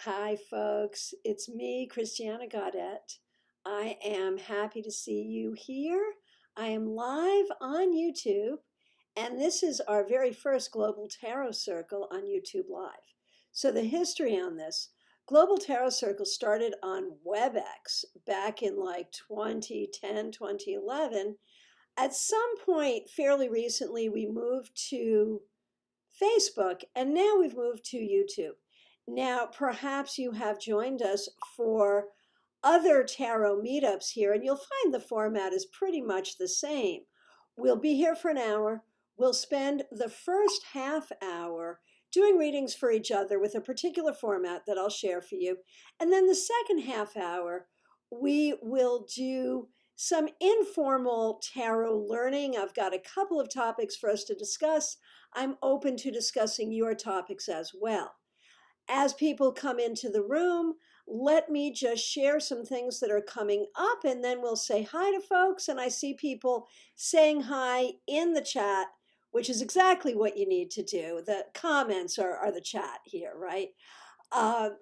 Hi, folks. It's me, Christiana Gaudette. I am happy to see you here. I am live on YouTube, and this is our very first Global Tarot Circle on YouTube Live. So, the history on this Global Tarot Circle started on WebEx back in like 2010, 2011. At some point, fairly recently, we moved to Facebook, and now we've moved to YouTube. Now, perhaps you have joined us for other tarot meetups here, and you'll find the format is pretty much the same. We'll be here for an hour. We'll spend the first half hour doing readings for each other with a particular format that I'll share for you. And then the second half hour, we will do some informal tarot learning. I've got a couple of topics for us to discuss. I'm open to discussing your topics as well. As people come into the room, let me just share some things that are coming up, and then we'll say hi to folks. And I see people saying hi in the chat, which is exactly what you need to do. The comments are the chat here, right?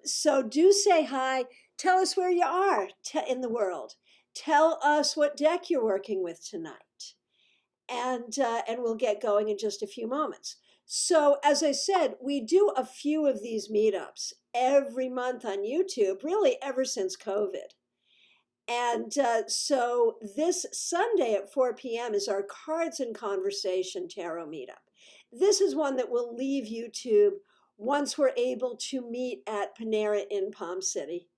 So do say hi. Tell us where you are in the world. Tell us what deck you're working with tonight. And we'll get going in just a few moments. So as I said, we do a few of these meetups every month on YouTube, really ever since COVID. And so this Sunday at 4 p.m. is our Cards and Conversation Tarot Meetup. This is one that will leave YouTube once we're able to meet at Panera in Palm City.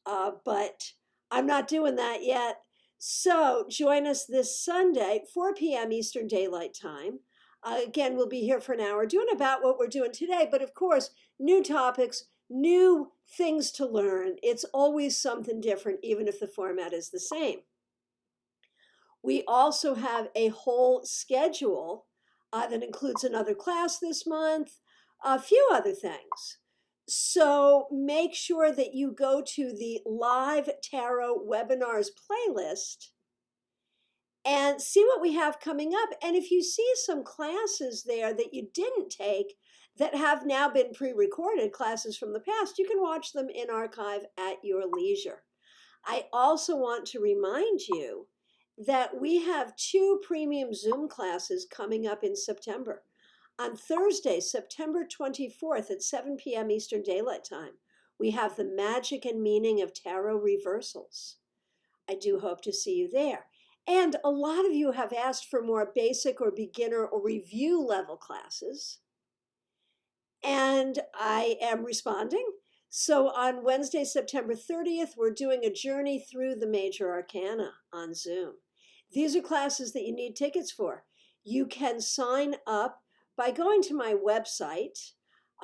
But I'm not doing that yet. So join us this Sunday, 4 p.m. Eastern Daylight Time. Again, we'll be here for an hour doing about what we're doing today. But of course, new topics, new things to learn. It's always something different, even if the format is the same. We also have a whole schedule that includes another class this month, a few other things. So make sure that you go to the live tarot webinars playlist and see what we have coming up. And if you see some classes there that you didn't take that have now been pre-recorded, classes from the past, you can watch them in archive at your leisure. I also want to remind you that we have 2 premium Zoom classes coming up in September. On Thursday, September 24th at 7 p.m. Eastern Daylight Time, we have the magic and meaning of tarot reversals. I do hope to see you there. And a lot of you have asked for more basic or beginner or review level classes. And I am responding. So on Wednesday, September 30th, we're doing a journey through the major arcana on Zoom. These are classes that you need tickets for. You can sign up by going to my website,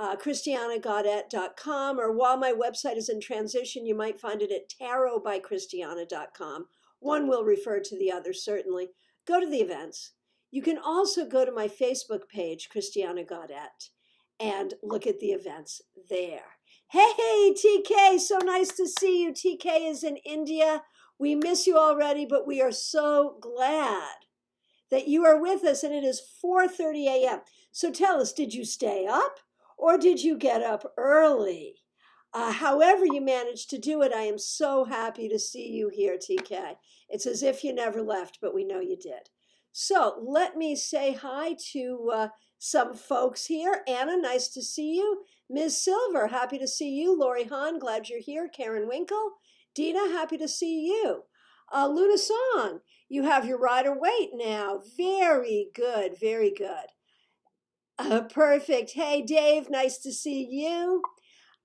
christianagaudette.com, or while my website is in transition, you might find it at tarotbychristiana.com. One will refer to the other, certainly. Go to the events. You can also go to my Facebook page, Christiana Gaudette, and look at the events there. Hey, TK, so nice to see you. TK is in India. We miss you already, but we are so glad that you are with us, and it is 4:30 a.m. So tell us, did you stay up or did you get up early? However you managed to do it, I am so happy to see you here, TK. It's as if you never left, but we know you did. So let me say hi to some folks here. Anna, nice to see you. Ms. Silver, happy to see you. Lori Hahn, glad you're here. Karen Winkle. Dina, happy to see you. Luna Song, you have your Rider-Waite now. Very good, very good. Perfect. Hey, Dave, nice to see you.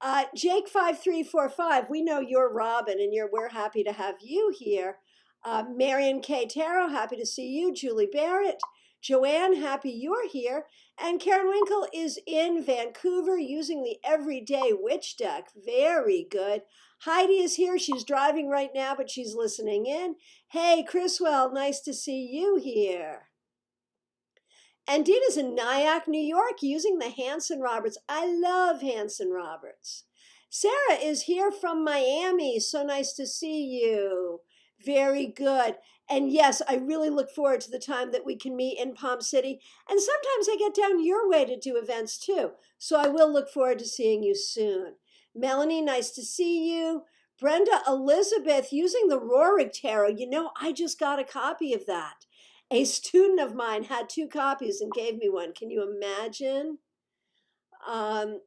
Jake5345, we know you're Robin, and we're happy to have you here. Marion K. Tarot, happy to see you. Julie Barrett. Joanne, happy you're here. And Karen Winkle is in Vancouver using the Everyday Witch deck. Very good. Heidi is here. She's driving right now, but she's listening in. Hey, Chriswell, nice to see you here. And Dina's in Nyack, New York, using the Hanson Roberts. I love Hanson Roberts. Sarah is here from Miami. So nice to see you. Very good. And yes, I really look forward to the time that we can meet in Palm City. And sometimes I get down your way to do events too. So I will look forward to seeing you soon. Melanie, nice to see you. Brenda Elizabeth using the Rorik Tarot. You know, I just got a copy of that. A student of mine had 2 copies and gave me one. Can you imagine? Anna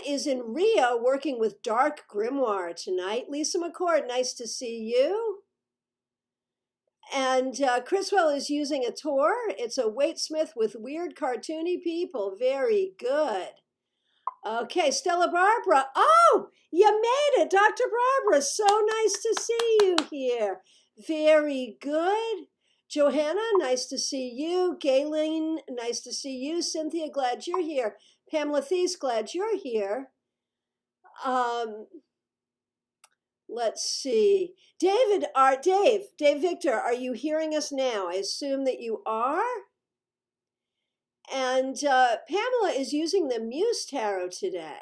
is in Rio working with Dark Grimoire tonight. Lisa McCord, nice to see you. And Chriswell is using a Tor. It's a Waitsmith with weird cartoony people. Very good. Okay, Stella Barbara. Oh, you made it, Dr. Barbara. So nice to see you here. Very good. Johanna, nice to see you. Gayleen, nice to see you. Cynthia, glad you're here. Pamela Thies, glad you're here. Let's see. Dave Victor, are you hearing us now? I assume that you are. And Pamela is using the Muse Tarot today.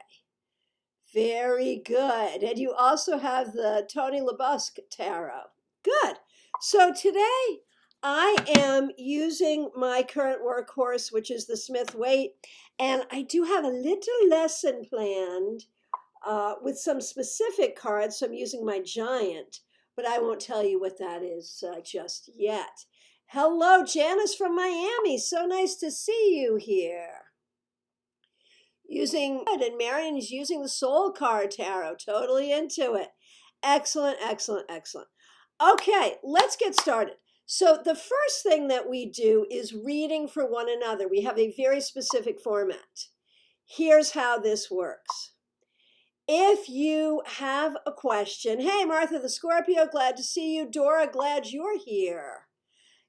Very good. And you also have the Tony LaBusque Tarot. Good. So today I am using my current workhorse, which is the Smith Waite. And I do have a little lesson planned with some specific cards. So I'm using my Giant, but I won't tell you what that is just yet. Hello, Janice from Miami. So nice to see you here. And Marion is using the Soul Card Tarot. Totally into it. Excellent, excellent, excellent. Okay, let's get started. So the first thing that we do is reading for one another. We have a very specific format. Here's how this works. If you have a question, hey, Martha the Scorpio, glad to see you. Dora, glad you're here.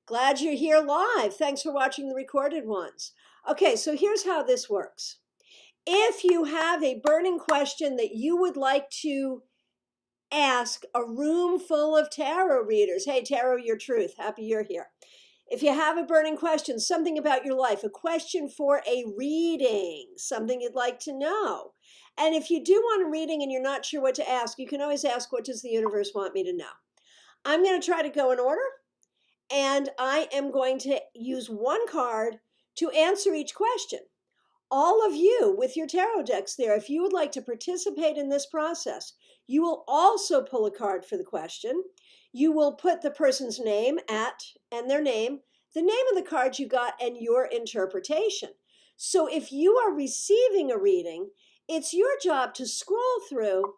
Glad you're here live. Thanks for watching the recorded ones. Okay, so here's how this works. If you have a burning question that you would like to ask a room full of tarot readers, hey, Tarot Your Truth, happy you're here. If you have a burning question, something about your life, a question for a reading, something you'd like to know. And if you do want a reading and you're not sure what to ask, you can always ask, what does the universe want me to know? I'm going to try to go in order, and I am going to use one card to answer each question. All of you with your tarot decks there, if you would like to participate in this process, you will also pull a card for the question. You will put the person's name and their name, the name of the card you got, and your interpretation. So if you are receiving a reading, it's your job to scroll through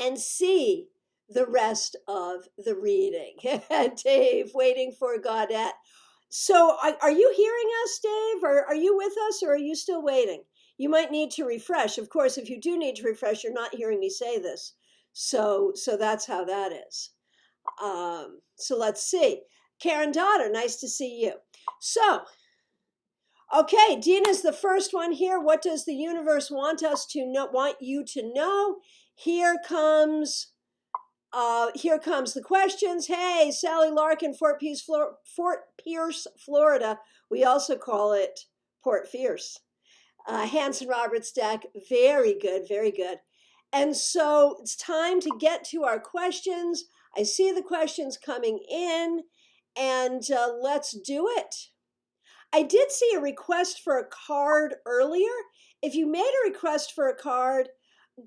and see the rest of the reading. Dave, waiting for Gaudette. So are you hearing us, Dave? Or are you with us, or are you still waiting? You might need to refresh. Of course, if you do need to refresh, you're not hearing me say this. So that's how that is. So let's see. Karen Daughter, nice to see you. So, okay, Dina's the first one here. What does the universe want you to know? Here comes the questions. Hey, Sally Larkin, Fort Pierce, Florida. We also call it Port Fierce. Hanson Roberts deck. Very good, very good. And so it's time to get to our questions. I see the questions coming in, and let's do it. I did see a request for a card earlier. If you made a request for a card,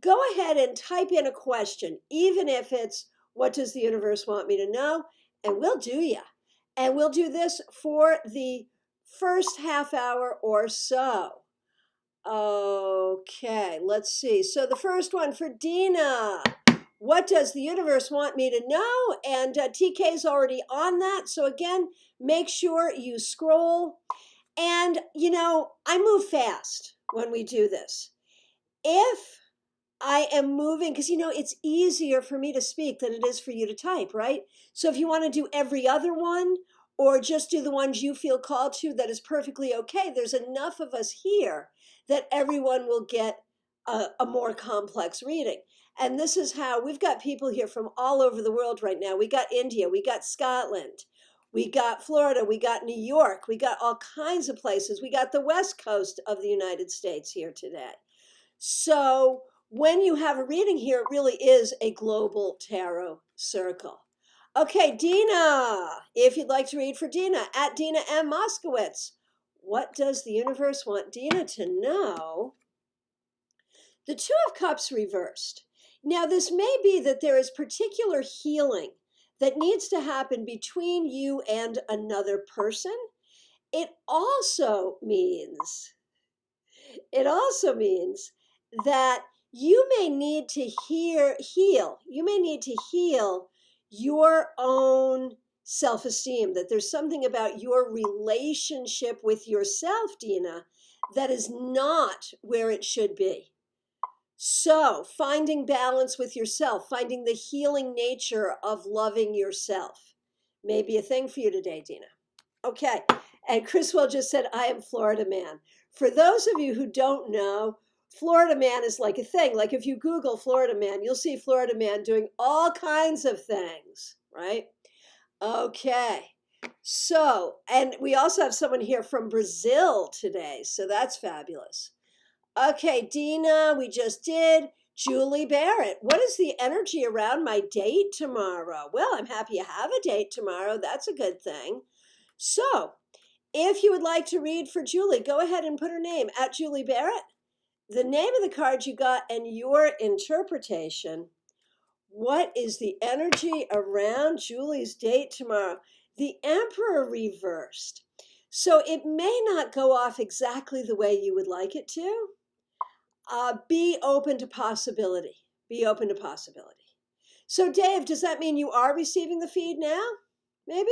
go ahead and type in a question, even if it's, what does the universe want me to know? And we'll do ya. And we'll do this for the first half hour or so. Okay, let's see. So the first one for Dina. What does the universe want me to know? And TK's already on that. So again, make sure you scroll. And, you know, I move fast when we do this. If I am moving, because, you know, it's easier for me to speak than it is for you to type, right? So if you want to do every other one or just do the ones you feel called to, that is perfectly okay. There's enough of us here that everyone will get a more complex reading. And this is how we've got people here from all over the world right now. We got India, we got Scotland, we got Florida, we got New York, we got all kinds of places. We got the West Coast of the United States here today. So when you have a reading here, it really is a global tarot circle. Okay, Dina, if you'd like to read for Dina, at Dina M. Moskowitz. What does the universe want Dina to know? The Two of Cups reversed. Now, this may be that there is particular healing that needs to happen between you and another person. It also means that you may need to heal. You may need to heal your own self-esteem, that there's something about your relationship with yourself, Dina, that is not where it should be. So, finding balance with yourself, finding the healing nature of loving yourself may be a thing for you today, Dina. Okay, and Chriswell just said, I am Florida man. For those of you who don't know, Florida man is like a thing. Like if you Google Florida man, you'll see Florida man doing all kinds of things, right? Okay, so, and we also have someone here from Brazil today, so that's fabulous. Okay, Dina, we just did. Julie Barrett, what is the energy around my date tomorrow? Well, I'm happy you have a date tomorrow. That's a good thing. So, if you would like to read for Julie, go ahead and put her name at Julie Barrett, the name of the card you got, and your interpretation. What is the energy around Julie's date tomorrow? The Emperor reversed. So it may not go off exactly the way you would like it to. Be open to possibility. Be open to possibility. So Dave, does that mean you are receiving the feed now? Maybe.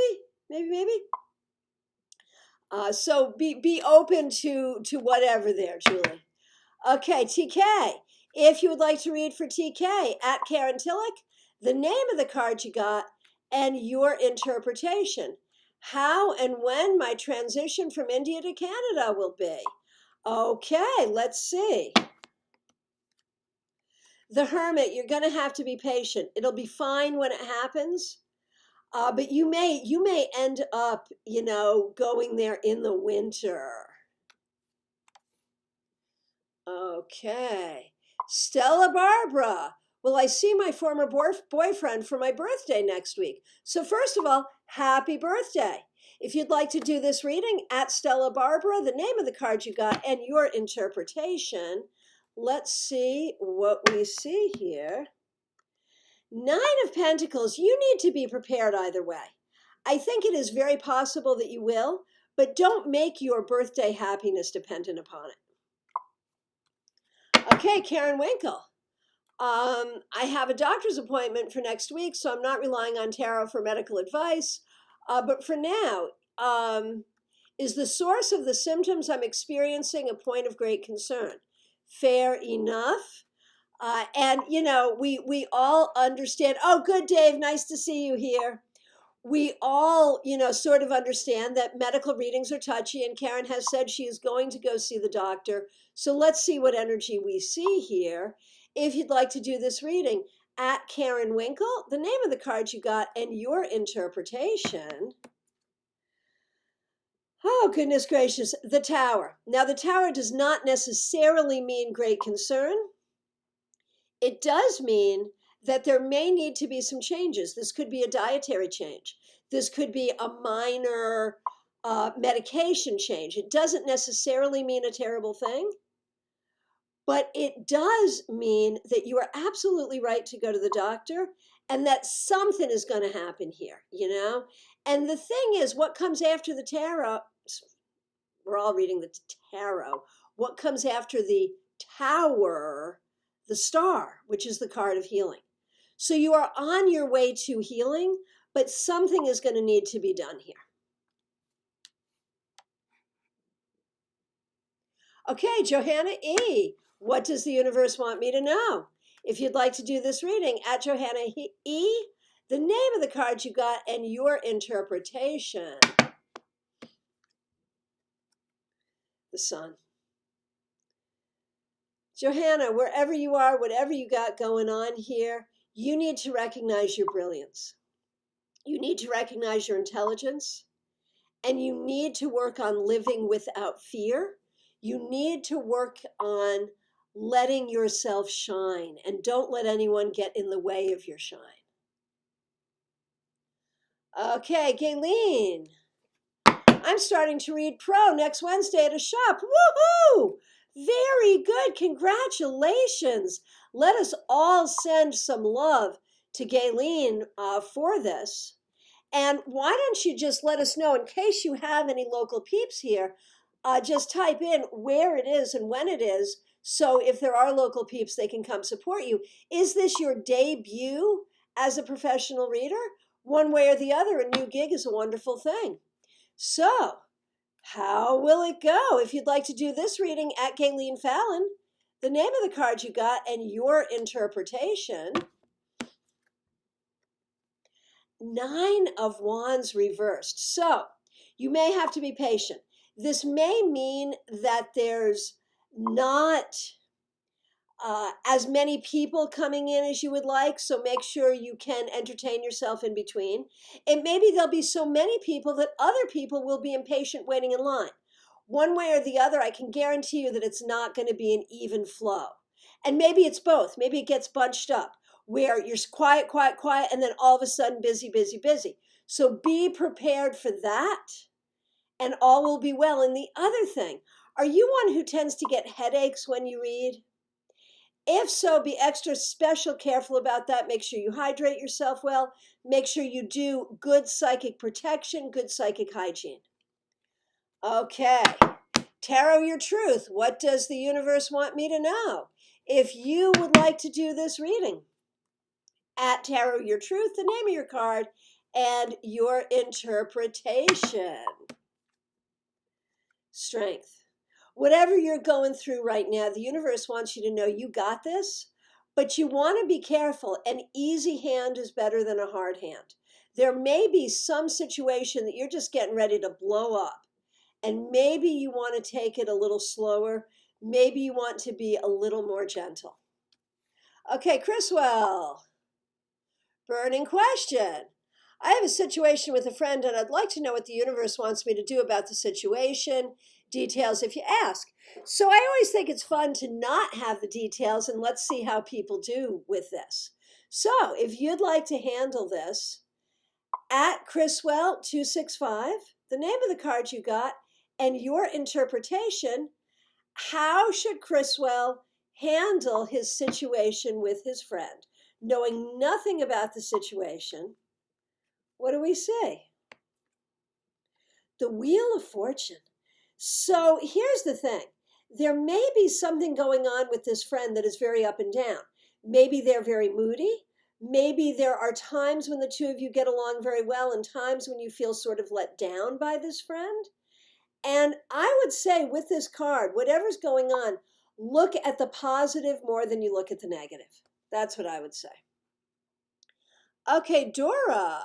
So be open to whatever there, Julie. Okay, TK. If you would like to read for TK, at Karen Tillich, the name of the card you got and your interpretation. How and when my transition from India to Canada will be. Okay, let's see. The Hermit, you're going to have to be patient. It'll be fine when it happens. But you may end up, going there in the winter. Okay. Stella Barbara. Well, I see my former boyfriend for my birthday next week. So first of all, happy birthday. If you'd like to do this reading, at Stella Barbara, the name of the card you got and your interpretation. Let's see what we see here. 9 of Pentacles, you need to be prepared either way. I think it is very possible that you will, but don't make your birthday happiness dependent upon it. Okay, Karen Winkle. I have a doctor's appointment for next week, so I'm not relying on tarot for medical advice. But for now, is the source of the symptoms I'm experiencing a point of great concern? Fair enough. And, we all understand. Oh, good, Dave. Nice to see you here. We all, sort of understand that medical readings are touchy, and Karen has said she is going to go see the doctor. So let's see what energy we see here. If you'd like to do this reading, at Karen Winkle, the name of the card you got and your interpretation. Oh, goodness gracious, the Tower. Now, the Tower does not necessarily mean great concern. It does mean that there may need to be some changes. This could be a dietary change. This could be a minor medication change. It doesn't necessarily mean a terrible thing, but it does mean that you are absolutely right to go to the doctor and that something is going to happen here, And the thing is, what comes after the tarot, we're all reading the tarot, what comes after the Tower, the Star, which is the card of healing. So you are on your way to healing, but something is going to need to be done here. Okay, Johanna E., what does the universe want me to know? If you'd like to do this reading, at Johanna E., the name of the card you got and your interpretation. The Sun. Johanna, wherever you are, whatever you got going on here, you need to recognize your brilliance. You need to recognize your intelligence, and you need to work on living without fear. You need to work on letting yourself shine, and don't let anyone get in the way of your shine. Okay, Gayleen. I'm starting to read pro next Wednesday at a shop. Woohoo! Very good. Congratulations. Let us all send some love to Gayleen for this. And why don't you just let us know, in case you have any local peeps here, just type in where it is and when it is. So if there are local peeps, they can come support you. Is this your debut as a professional reader? One way or the other, a new gig is a wonderful thing. So how will it go? If you'd like to do this reading at Gayleen Fallon, the name of the card you got and your interpretation. 9 of Wands reversed. So you may have to be patient. This may mean that there's not as many people coming in as you would like, so make sure you can entertain yourself in between. And maybe there'll be so many people that other people will be impatient waiting in line. One way or the other, I can guarantee you that it's not going to be an even flow. And maybe it's both. Maybe it gets bunched up, where you're quiet, quiet, quiet, and then all of a sudden busy, busy, busy. So be prepared for that, and all will be well. And the other thing, are you one who tends to get headaches when you read? If so, be extra special careful about that. Make sure you hydrate yourself well. Make sure you do good psychic protection, good psychic hygiene. Okay, Tarot Your Truth. What does the universe want me to know? If you would like to do this reading, at Tarot Your Truth, the name of your card and your interpretation. Strength. Whatever you're going through right now, the universe wants you to know you got this, but you want to be careful. An easy hand is better than a hard hand. There may be some situation that you're just getting ready to blow up, and maybe you want to take it a little slower. Maybe you want to be a little more gentle. Okay, Chriswell. Burning question. I have a situation with a friend, and I'd like to know what the universe wants me to do about the situation. Details if you ask. So I always think it's fun to not have the details, and let's see how people do with this. So if you'd like to handle this, at Chriswell265, the name of the card you got, and your interpretation, how should Chriswell handle his situation with his friend? Knowing nothing about the situation, what do we see? The Wheel of Fortune. So here's the thing. There may be something going on with this friend that is very up and down. Maybe they're very moody. Maybe there are times when the two of you get along very well and times when you feel sort of let down by this friend. And I would say with this card, whatever's going on, look at the positive more than you look at the negative. That's what I would say. Okay, Dora.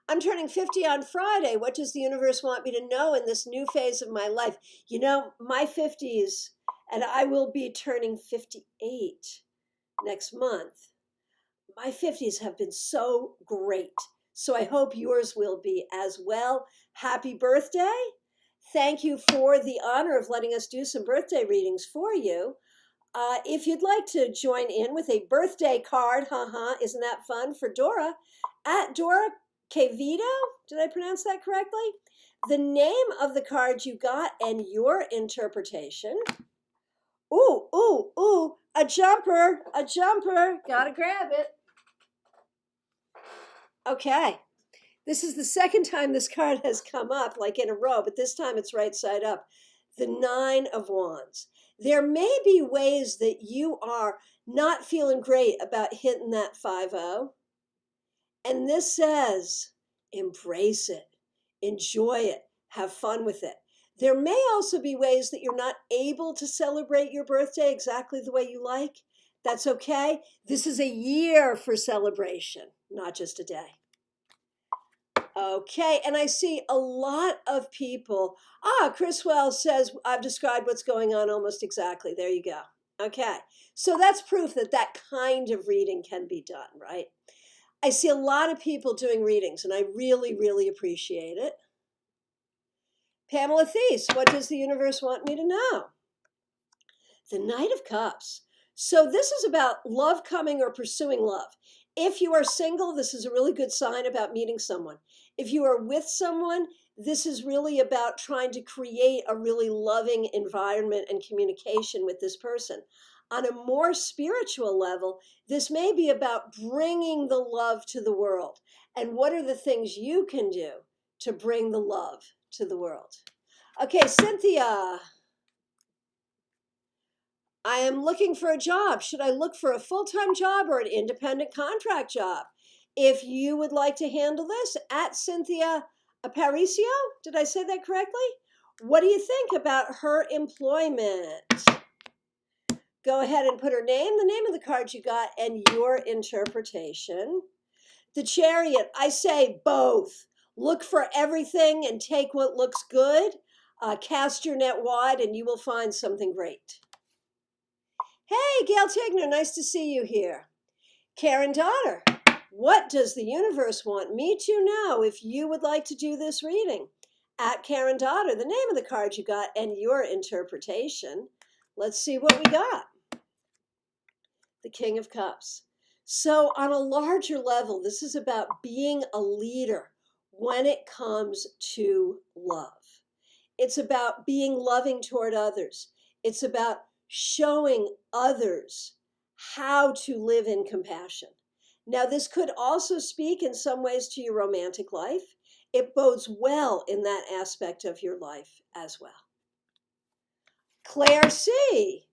I'm turning 50 on Friday. What does the universe want me to know in this new phase of my life? You know, my 50s, and I will be turning 58 next month. My 50s have been so great. So I hope yours will be as well. Happy birthday. Thank you for the honor of letting us do some birthday readings for you. If you'd like to join in with a birthday card, isn't that fun, for Dora, at Dora Quevedo, did I pronounce that correctly? The name of the card you got and your interpretation. Ooh, ooh, ooh, a jumper, gotta grab it. Okay, this is the second time this card has come up, like in a row, but this time it's right side up. The 9 of Wands. There may be ways that you are not feeling great about hitting that 5-0. And this says, embrace it, enjoy it, have fun with it. There may also be ways that you're not able to celebrate your birthday exactly the way you like. That's okay. This is a year for celebration, not just a day. Okay, and I see a lot of people. Chriswell says, I've described what's going on almost exactly. There you go. Okay, so that's proof that that kind of reading can be done, right? I see a lot of people doing readings, and I really, really appreciate it. Pamela Thies, what does the universe want me to know? The Knight of Cups. So this is about love coming or pursuing love. If you are single, this is a really good sign about meeting someone. If you are with someone, this is really about trying to create a really loving environment and communication with this person. On a more spiritual level, this may be about bringing the love to the world. And what are the things you can do to bring the love to the world? Okay, Cynthia, I am looking for a job. Should I look for a full-time job or an independent contract job? If you would like to handle this, at Cynthia Aparicio, did I say that correctly? What do you think about her employment? Go ahead and put her name, the name of the card you got, and your interpretation. The Chariot, I say both. Look for everything and take what looks good. Cast your net wide and you will find something great. Hey, Gail Tigner, nice to see you here. Karen Daughter, what does the universe want me to know if you would like to do this reading? At Karen Daughter, the name of the card you got and your interpretation. Let's see what we got. The King of Cups. So on a larger level, this is about being a leader when it comes to love. It's about being loving toward others. It's about showing others how to live in compassion. Now, this could also speak in some ways to your romantic life. It bodes well in that aspect of your life as well. Claire C.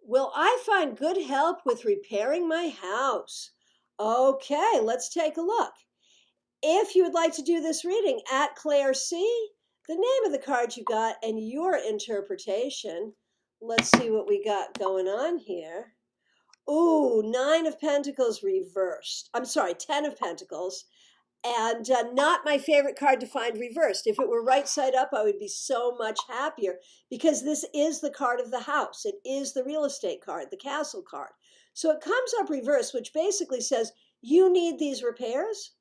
Will I find good help with repairing my house? Okay, let's take a look. If you would like to do this reading, at Claire C, the name of the card you got and your interpretation. Let's see what we got going on here. Ooh, 9 of Pentacles reversed. I'm sorry, 10 of Pentacles. And not my favorite card to find reversed. If it were right side up, I would be so much happier because this is the card of the house. It is the real estate card, the castle card. So it comes up reversed, which basically says you need these repairs,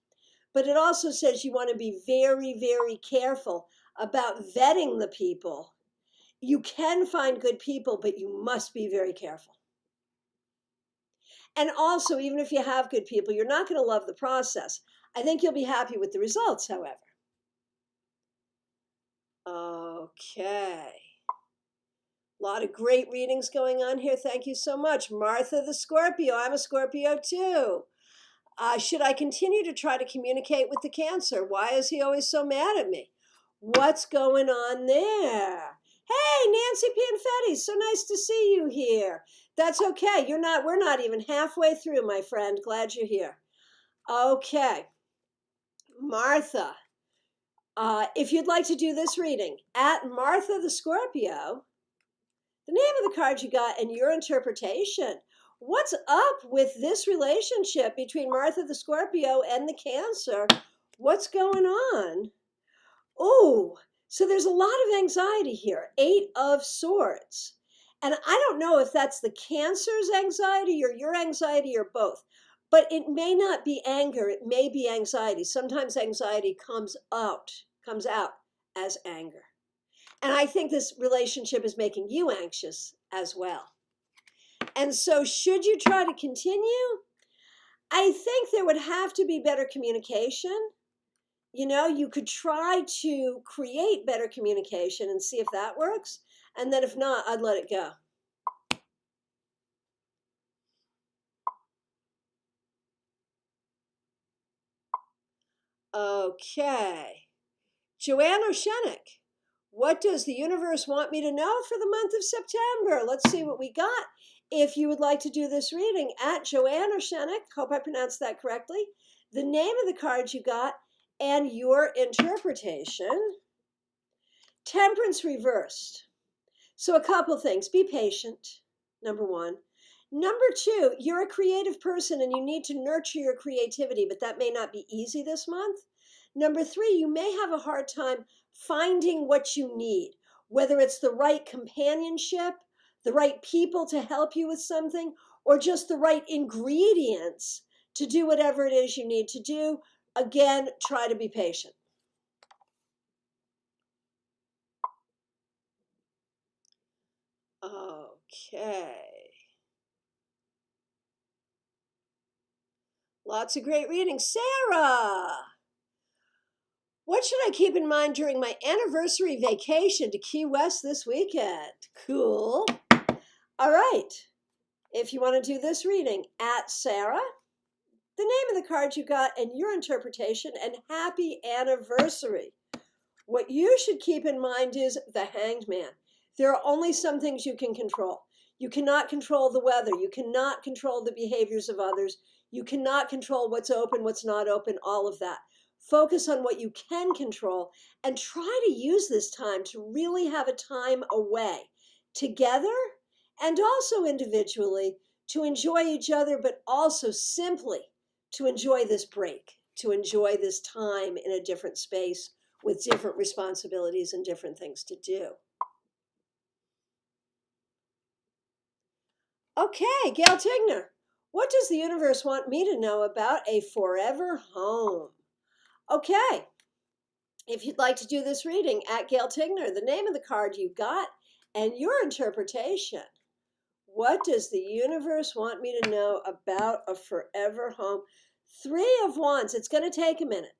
but it also says you want to be very, very careful about vetting the people. You can find good people, but you must be very careful. And also, even if you have good people, you're not going to love the process. I think you'll be happy with the results, however. Okay. A lot of great readings going on here. Thank you so much. Martha the Scorpio. I'm a Scorpio too. Should I continue to try to communicate with the Cancer? Why is he always so mad at me? What's going on there? Hey, Nancy Pianfetti, so nice to see you here. That's okay. We're not even halfway through, my friend. Glad you're here. Okay. Martha, if you'd like to do this reading, at Martha the Scorpio, the name of the card you got and your interpretation. What's up with this relationship between Martha the Scorpio and the Cancer? What's going on? Oh, so there's a lot of anxiety here. 8 of Swords. And I don't know if that's the Cancer's anxiety or your anxiety or both. But it may not be anger, it may be anxiety. Sometimes anxiety comes out as anger. And I think this relationship is making you anxious as well. And so should you try to continue? I think there would have to be better communication. You know, you could try to create better communication and see if that works. And then if not, I'd let it go. Okay. Joanne Oceanic, what does the universe want me to know for the month of September? Let's see what we got. If you would like to do this reading, at Joanne Oceanic, hope I pronounced that correctly, the name of the card you got and your interpretation. Temperance reversed. So a couple things. Be patient, number 1. Number 2, you're a creative person and you need to nurture your creativity, but that may not be easy this month. Number 3, you may have a hard time finding what you need, whether it's the right companionship, the right people to help you with something, or just the right ingredients to do whatever it is you need to do. Again, try to be patient. Okay. Lots of great readings. Sarah, What should I keep in mind during my anniversary vacation to Key West this weekend? Cool. All right. If you want to do this reading, at Sarah, the name of the card you got and your interpretation, and happy anniversary. What you should keep in mind is the Hanged Man. There are only some things you can control. You cannot control the weather. You cannot control the behaviors of others. You cannot control what's open, what's not open, all of that. Focus on what you can control and try to use this time to really have a time away together and also individually to enjoy each other, but also simply to enjoy this break, to enjoy this time in a different space with different responsibilities and different things to do. Okay, Gail Tigner, what does the universe want me to know about a forever home? Okay, if you'd like to do this reading, at Gail Tigner, the name of the card you got and your interpretation. What does the universe want me to know about a forever home? 3 of Wands. It's going to take a minute.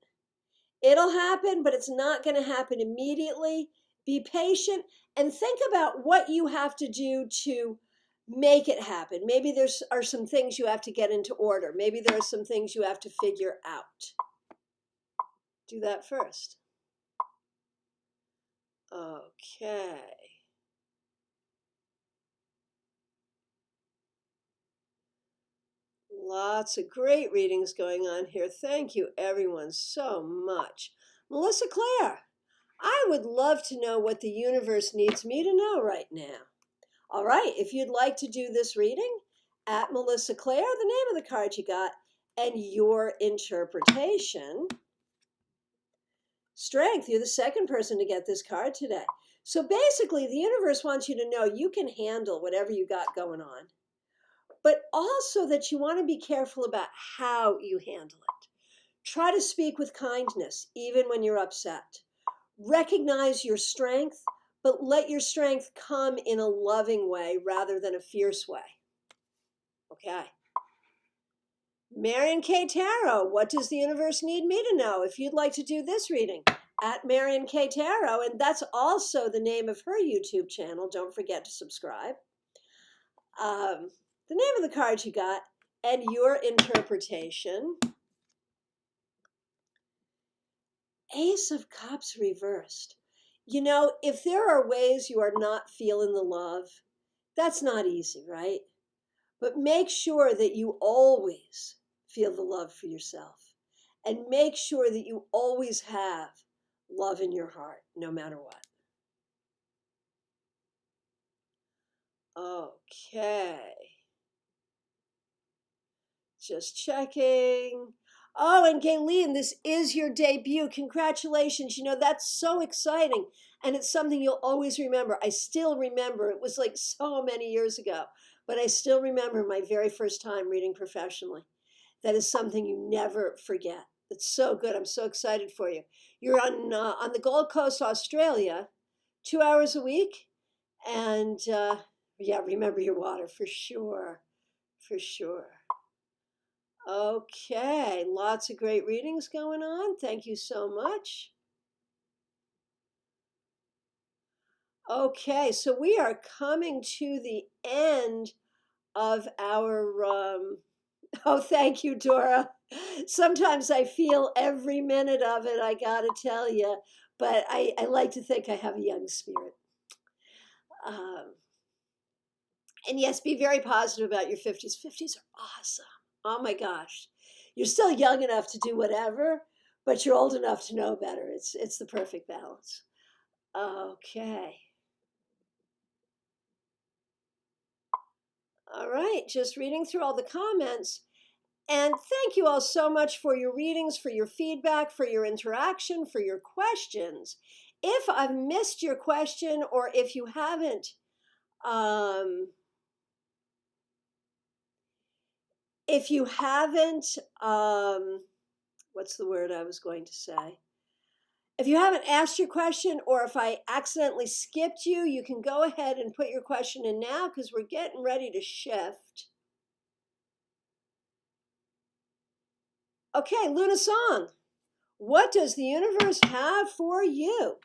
It'll happen, but it's not going to happen immediately. Be patient and think about what you have to do to make it happen. Maybe there are some things you have to get into order. Maybe there are some things you have to figure out. Do that first. Okay. Lots of great readings going on here. Thank you, everyone, so much. Melissa Claire, I would love to know what the universe needs me to know right now. All right, if you'd like to do this reading, at Melissa Claire, the name of the card you got, and your interpretation. Strength, you're the second person to get this card today. So basically, the universe wants you to know you can handle whatever you got going on, but also that you want to be careful about how you handle it. Try to speak with kindness, even when you're upset. Recognize your strength, but let your strength come in a loving way rather than a fierce way. Okay. Marion K. Tarot, what does the universe need me to know? If you'd like to do this reading, at Marion K. Tarot, and that's also the name of her YouTube channel. Don't forget to subscribe. The name of the card you got and your interpretation. Ace of Cups reversed. You know, if there are ways you are not feeling the love, that's not easy, right? But make sure that you always feel the love for yourself. And make sure that you always have love in your heart, no matter what. Okay. Just checking. Oh, and Gayleen, this is your debut. Congratulations. You know, that's so exciting. And it's something you'll always remember. I still remember. It was like so many years ago. But I still remember my very first time reading professionally. That is something you never forget. It's so good. I'm so excited for you. You're on the Gold Coast, Australia, 2 hours a week. And yeah, remember your water for sure. For sure. Okay, lots of great readings going on. Thank you so much. Okay, so we are coming to the end of our, oh, thank you, Dora. Sometimes I feel every minute of it, I gotta tell you, but I like to think I have a young spirit. And yes, be very positive about your 50s. 50s are awesome. Oh my gosh. You're still young enough to do whatever, but you're old enough to know better. It's the perfect balance. Okay. All right, just reading through all the comments. And thank you all so much for your readings, for your feedback, for your interaction, for your questions. If I've missed your question or if you haven't, what's the word I was going to say? If you haven't asked your question or if I accidentally skipped you, you can go ahead and put your question in now because we're getting ready to shift. Okay, Luna Song. What does the universe have for you?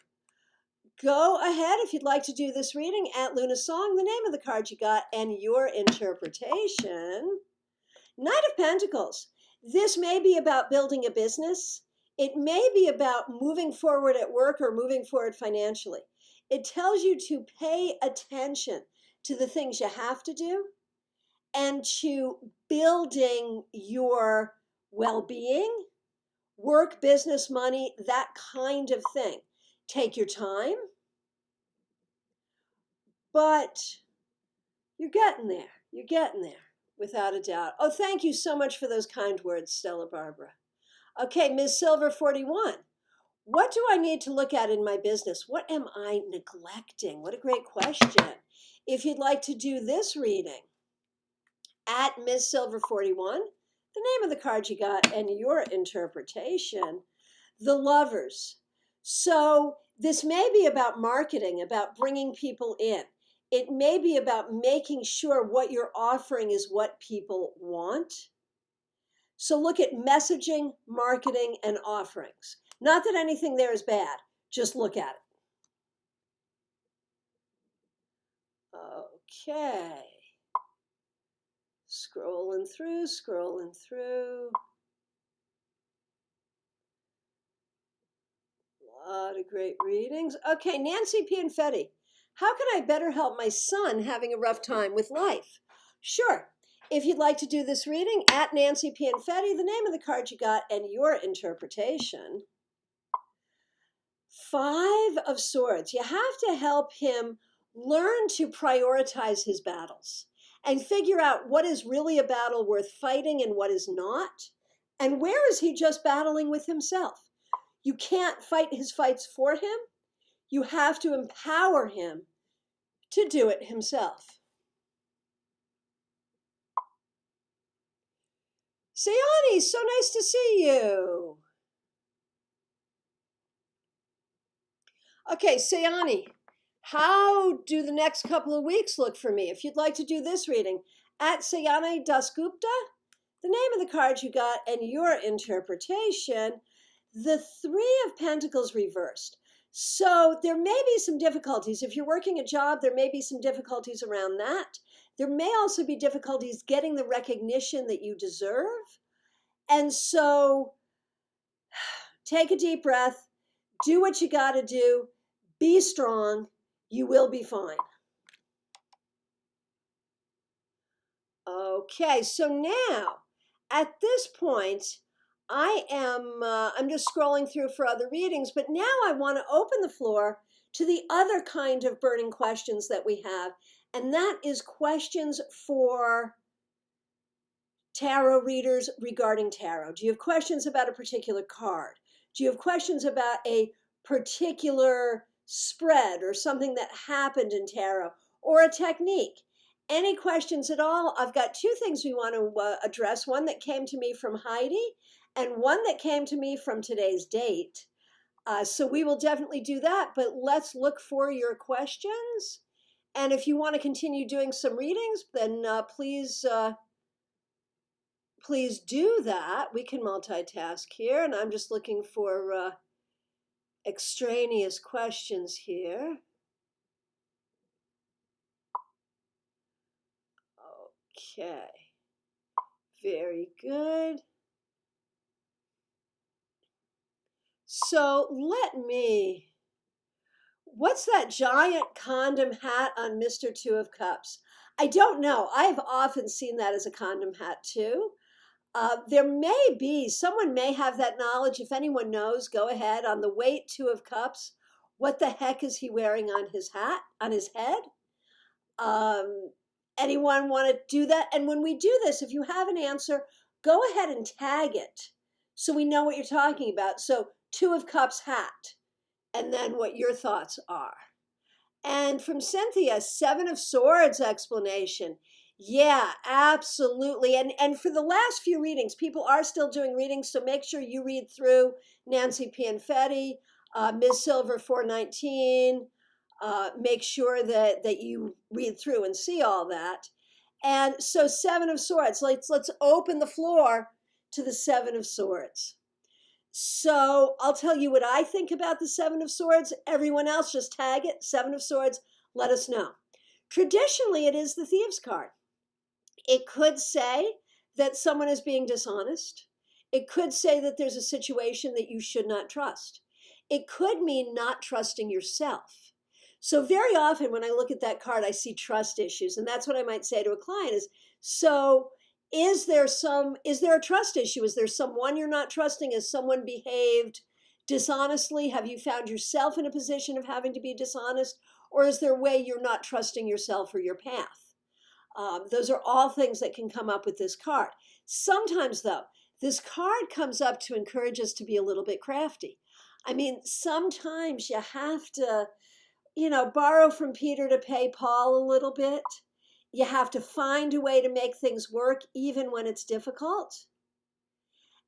Go ahead if you'd like to do this reading at Luna Song, the name of the card you got, and your interpretation. Knight of Pentacles. This may be about building a business. It may be about moving forward at work or moving forward financially. It tells you to pay attention to the things you have to do and to building your well-being, work, business, money, that kind of thing. Take your time, but you're getting there. You're getting there, without a doubt. Oh, thank you so much for those kind words, Stella Barbara. Okay, Ms. Silver 41. What do I need to look at in my business? What am I neglecting? What a great question. If you'd like to do this reading at Ms. Silver 41, the name of the card you got and your interpretation, the Lovers. So this may be about marketing, about bringing people in. It may be about making sure what you're offering is what people want. So look at messaging, marketing, and offerings. Not that anything there is bad, just look at it. Okay. Scrolling through, scrolling through. A lot of great readings. Okay, Nancy Pianfetti. How can I better help my son having a rough time with life? Sure. If you'd like to do this reading, at Nancy Pianfetti, the name of the card you got and your interpretation. 5 of Swords. You have to help him learn to prioritize his battles and figure out what is really a battle worth fighting and what is not. And where is he just battling with himself? You can't fight his fights for him. You have to empower him to do it himself. Sayani, so nice to see you. Okay, Sayani, how do the next couple of weeks look for me? If you'd like to do this reading, at Sayani Dasgupta, the name of the card you got and your interpretation, the 3 of Pentacles reversed. So there may be some difficulties. If you're working a job, there may be some difficulties around that. There may also be difficulties getting the recognition that you deserve. And so take a deep breath, do what you got to do, be strong, you will be fine. Okay, so now at this point, I'm just scrolling through for other readings, but now I want to open the floor to the other kind of burning questions that we have, and that is questions for tarot readers regarding tarot. Do you have questions about a particular card? Do you have questions about a particular spread or something that happened in tarot or a technique? Any questions at all? I've got 2 things we want to address. One that came to me from Heidi and one that came to me from today's date. So we will definitely do that, but let's look for your questions. And if you want to continue doing some readings, then please do that. We can multitask here, and I'm just looking for extraneous questions here. Okay, very good. So what's that giant condom hat on Mr. 2 of Cups? I don't know. I've often seen that as a condom hat too. Someone may have that knowledge. If anyone knows, go ahead. On the weight 2 of Cups, what the heck is he wearing on his hat, on his head? Anyone want to do that? And when we do this, if you have an answer, go ahead and tag it so we know what you're talking about. So 2 of Cups hat, and then what your thoughts are. And from Cynthia, 7 of Swords explanation. Yeah, absolutely. And for the last few readings, people are still doing readings, so make sure you read through Nancy Pianfetti, Ms. Silver 419. Make sure that you read through and see all that. And so 7 of Swords, let's open the floor to the 7 of Swords. So I'll tell you what I think about the Seven of Swords. Everyone else just tag it, Seven of Swords, let us know. Traditionally, it is the Thieves card. It could say that someone is being dishonest. It could say that there's a situation that you should not trust. It could mean not trusting yourself. So very often when I look at that card, I see trust issues. And that's what I might say to a client is, so is there a trust issue? Is there someone you're not trusting? Has someone behaved dishonestly? Have you found yourself in a position of having to be dishonest? Or is there a way you're not trusting yourself or your path? Those are all things that can come up with this card. Sometimes, though, this card comes up to encourage us to be a little bit crafty. I mean, sometimes you have to, borrow from Peter to pay Paul a little bit. You have to find a way to make things work even when it's difficult.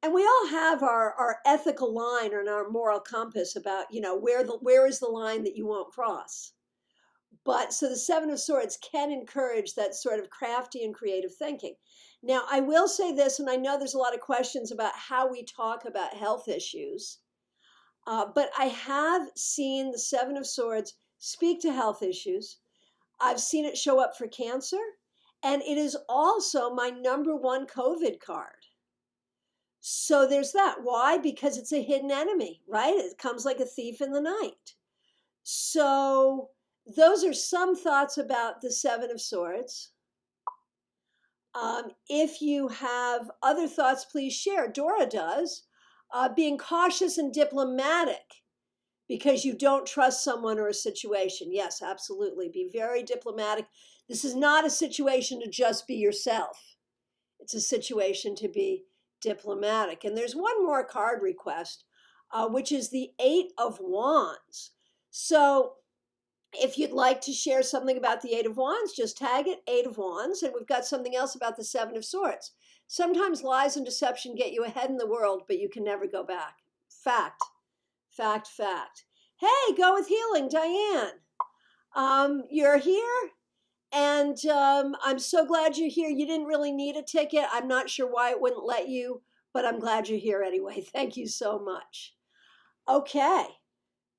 And we all have our ethical line and our moral compass about, where is the line that you won't cross. But so the Seven of Swords can encourage that sort of crafty and creative thinking. Now, I will say this, and I know there's a lot of questions about how we talk about health issues, but I have seen the Seven of Swords speak to health issues. I've seen it show up for cancer, and it is also my #1 COVID card. So there's that. Why? Because it's a hidden enemy, right? It comes like a thief in the night. So those are some thoughts about the Seven of Swords. If you have other thoughts, please share. Dora does. Being cautious and diplomatic because you don't trust someone or a situation. Yes, absolutely. Be very diplomatic. This is not a situation to just be yourself. It's a situation to be diplomatic. And there's one more card request, which is the Eight of Wands. So if you'd like to share something about the Eight of Wands, just tag it, Eight of Wands. And we've got something else about the Seven of Swords. Sometimes lies and deception get you ahead in the world, but you can never go back. Fact, fact, fact. Hey, Go With Healing, Diane. You're here, and I'm so glad you're here. You didn't really need a ticket. I'm not sure why it wouldn't let you, but I'm glad you're here anyway. Thank you so much. Okay,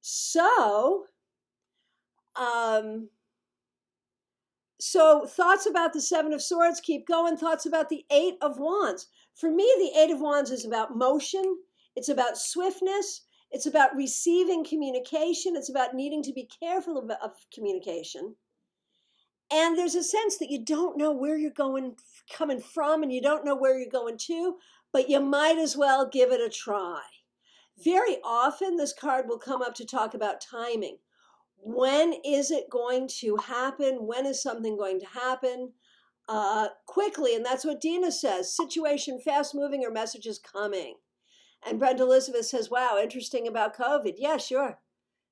so thoughts about the Seven of Swords, keep going. Thoughts about the Eight of Wands. For me, the Eight of Wands is about motion. It's about swiftness. It's about receiving communication. It's about needing to be careful of communication. And there's a sense that you don't know where you're coming from, and you don't know where you're going to, but you might as well give it a try. Very often, this card will come up to talk about timing. When is it going to happen? When is something going to happen? Quickly, and that's what Dina says. Situation fast moving or messages coming. And Brenda Elizabeth says, wow, interesting about COVID. Yeah, sure.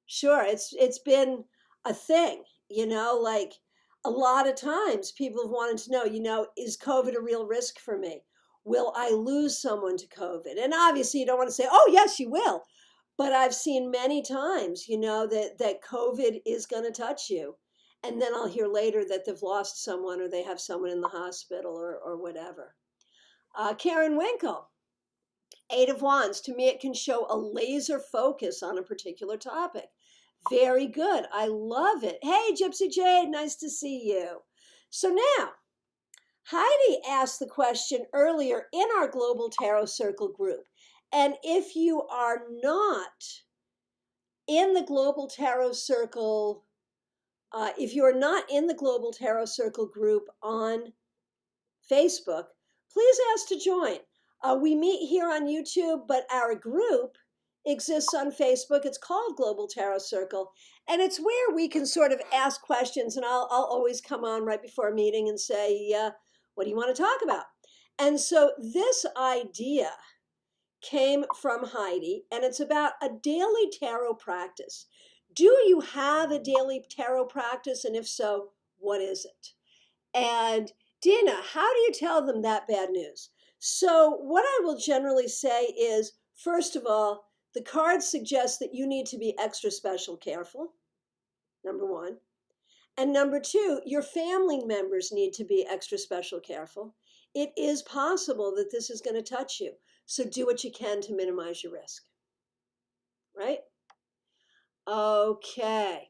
It's been a thing, like a lot of times people have wanted to know, is COVID a real risk for me? Will I lose someone to COVID? And obviously you don't want to say, oh, yes, you will. But I've seen many times, that COVID is going to touch you. And then I'll hear later that they've lost someone or they have someone in the hospital or whatever. Karen Winkle, Eight of Wands. To me, it can show a laser focus on a particular topic. Very good. I love it. Hey, Gypsy Jade, nice to see you. So now, Heidi asked the question earlier in our Global Tarot Circle group. And if you are not in the Global Tarot Circle, group on Facebook, please ask to join. We meet here on YouTube, but our group exists on Facebook. It's called Global Tarot Circle, and it's where we can sort of ask questions, and I'll always come on right before a meeting and say, what do you want to talk about? And so this idea came from Heidi, and it's about a daily tarot practice. Do you have a daily tarot practice? And if so, what is it? And Dina, how do you tell them that bad news? So what I will generally say is, first of all, the cards suggest that you need to be extra special careful, number one. And number two, your family members need to be extra special careful. it is possible that this is going to touch you. So do what you can to minimize your risk. Right? Okay.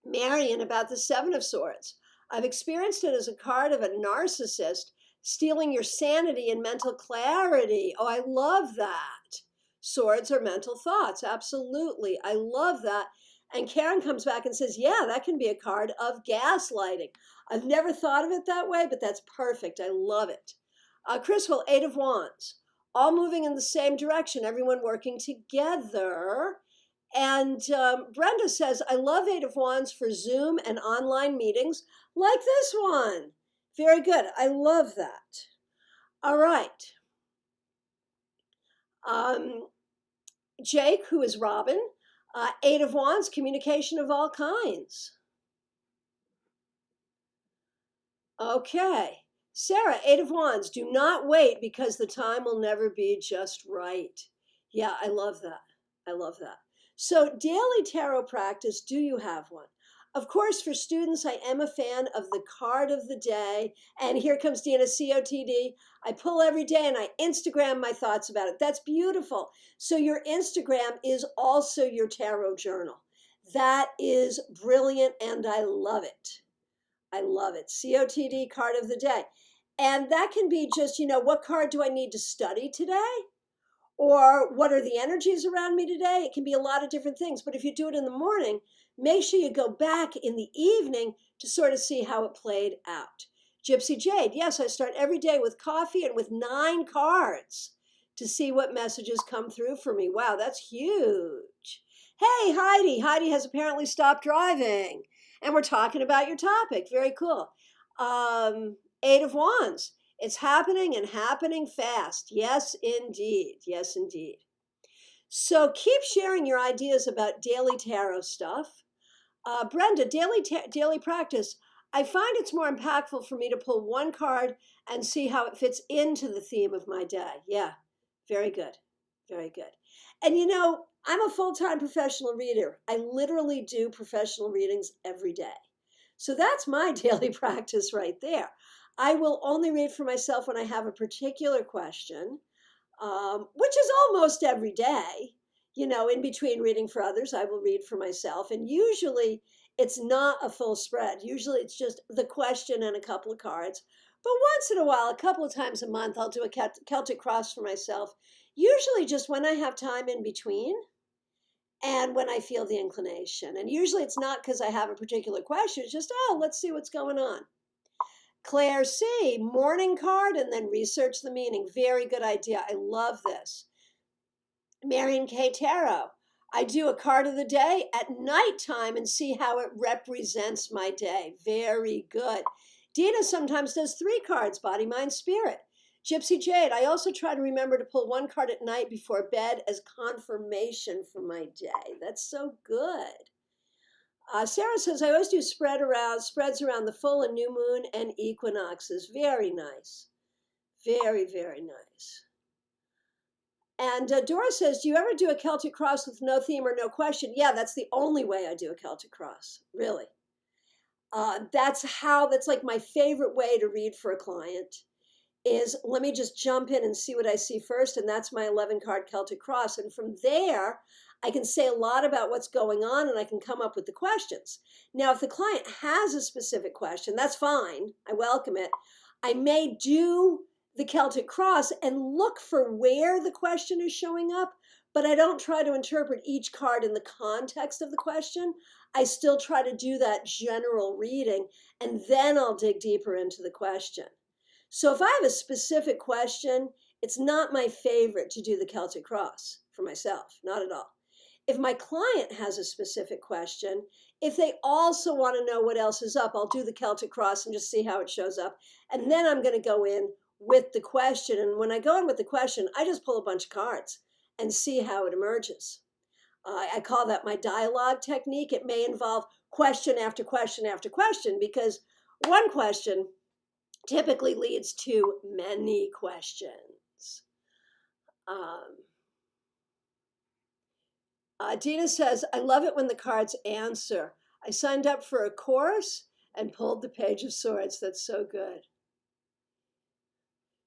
Marion, about the Seven of Swords. I've experienced it as a card of a narcissist stealing your sanity and mental clarity. Oh, I love that. Swords are mental thoughts. Absolutely. I love that. And Karen comes back and says, yeah, that can be a card of gaslighting. I've never thought of it that way, but that's perfect. I love it. Criswell, Eight of Wands. All moving in the same direction, everyone working together. And Brenda says, I love Eight of Wands for Zoom and online meetings like this one. Very good. I love that. All right. Jake, who is Robin, Eight of Wands, communication of all kinds. Okay. Sarah, Eight of Wands, do not wait because the time will never be just right. Yeah, I love that. I love that. So daily tarot practice, do you have one? Of course, for students, I am a fan of the card of the day. And here comes Dina, COTD. I pull every day and I Instagram my thoughts about it. That's beautiful. So your Instagram is also your tarot journal. That is brilliant and I love it. I love it. COTD, card of the day. And that can be just, what card do I need to study today? Or what are the energies around me today? It can be a lot of different things. But if you do it in the morning, make sure you go back in the evening to sort of see how it played out. Gypsy Jade, yes, I start every day with coffee and with 9 cards to see what messages come through for me. Wow, that's huge. Hey, Heidi. Heidi has apparently stopped driving. And we're talking about your topic. Very cool. Eight of Wands. It's happening and happening fast. Yes, indeed. Yes, indeed. So keep sharing your ideas about daily tarot stuff. Brenda, daily practice. I find it's more impactful for me to pull one card and see how it fits into the theme of my day. Yeah, very good. Very good. And I'm a full-time professional reader. I literally do professional readings every day. So that's my daily practice right there. I will only read for myself when I have a particular question, which is almost every day. In between reading for others, I will read for myself. And usually it's not a full spread. Usually it's just the question and a couple of cards. But once in a while, a couple of times a month, I'll do a Celtic cross for myself. Usually just when I have time in between and when I feel the inclination. And usually it's not because I have a particular question. It's just, let's see what's going on. Claire C., morning card and then research the meaning. Very good idea. I love this. Marion K. Tarot. I do a card of the day at nighttime and see how it represents my day. Very good. Dina sometimes does 3 cards, body, mind, spirit. Gypsy Jade, I also try to remember to pull 1 card at night before bed as confirmation for my day. That's so good. Sarah says, I always do spreads around the full and new moon and equinoxes. Very nice. Very, very nice. And Dora says, do you ever do a Celtic cross with no theme or no question? Yeah, that's the only way I do a Celtic cross, really. That's like my favorite way to read for a client is let me just jump in and see what I see first. And that's my 11-card Celtic cross. And from there, I can say a lot about what's going on and I can come up with the questions. Now, if the client has a specific question, that's fine. I welcome it. I may do the Celtic cross and look for where the question is showing up, but I don't try to interpret each card in the context of the question. I still try to do that general reading, and then I'll dig deeper into the question. So if I have a specific question, it's not my favorite to do the Celtic cross for myself, not at all. If my client has a specific question, if they also want to know what else is up, I'll do the Celtic cross and just see how it shows up. And then I'm going to go in with the question. And when I go in with the question, I just pull a bunch of cards and see how it emerges. I call that my dialogue technique. It may involve question after question after question because one question typically leads to many questions. Dina says, I love it when the cards answer. I signed up for a course and pulled the Page of Swords. That's so good.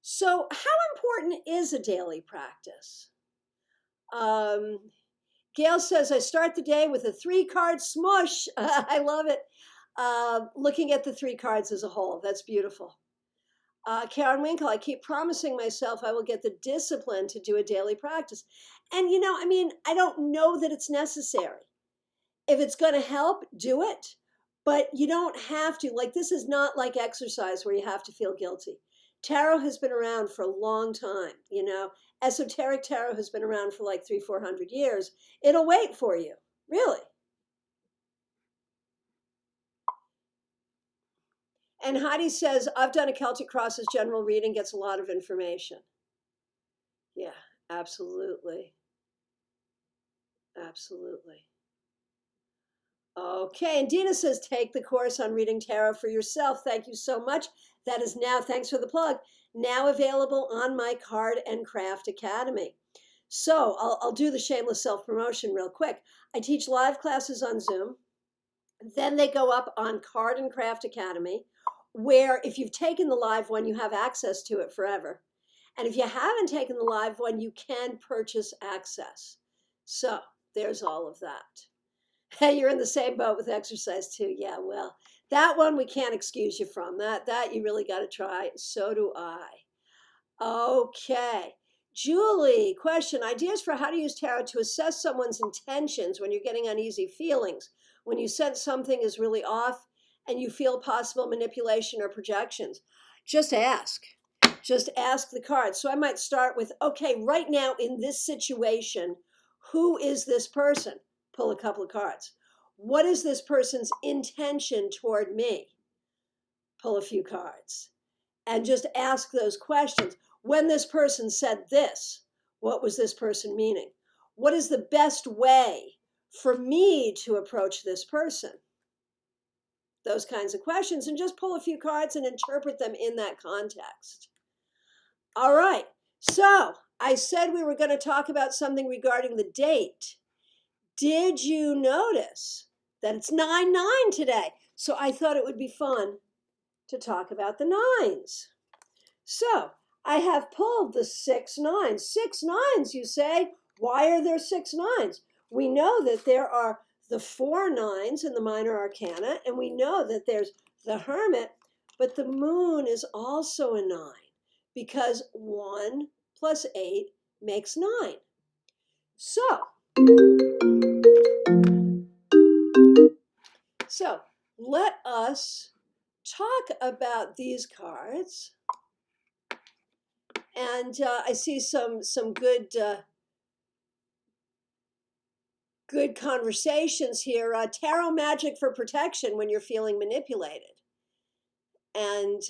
So how important is a daily practice? Gail says, I start the day with a 3-card smush. I love it. Looking at the 3 cards as a whole. That's beautiful. Karen Winkle, I keep promising myself I will get the discipline to do a daily practice. And, I don't know that it's necessary. If it's going to help, do it. But you don't have to. Like, this is not like exercise where you have to feel guilty. Tarot has been around for a long time, Esoteric tarot has been around for like 300-400 years. It'll wait for you, really. And Heidi says, I've done a Celtic Crosses general reading, gets a lot of information. Yeah, absolutely. Absolutely. Okay, and Dina says, take the course on reading tarot for yourself. Thank you so much. That is now, thanks for the plug, now available on my Card and Craft Academy. So I'll do the shameless self-promotion real quick. I teach live classes on Zoom. Then they go up on Card and Craft Academy, where if you've taken the live one, you have access to it forever. And if you haven't taken the live one, you can purchase access. So there's all of that. Hey, you're in the same boat with exercise too. Yeah, well, that one we can't excuse you from. That you really got to try. So do I. Okay. Julie, question, ideas for how to use tarot to assess someone's intentions when you're getting uneasy feelings, when you sense something is really off and you feel possible manipulation or projections. Just ask. Just ask the cards. So I might start with, okay, right now in this situation, who is this person? Pull a couple of cards. What is this person's intention toward me? Pull a few cards. And just ask those questions. When this person said this, what was this person meaning? What is the best way for me to approach this person? Those kinds of questions, and just pull a few cards and interpret them in that context. All right, so I said we were going to talk about something regarding the date. Did you notice that it's 9/9 today? So I thought it would be fun to talk about the 9s. So I have pulled the 6 9s. 6 9s, you say, why are there 6 9s? We know that there are the 4 9s in the minor arcana, and we know that there's the Hermit, but the moon is also a 9 because 1 plus 8 makes 9. So let us talk about these cards. And I see some good good conversations here. Tarot magic for protection when you're feeling manipulated, and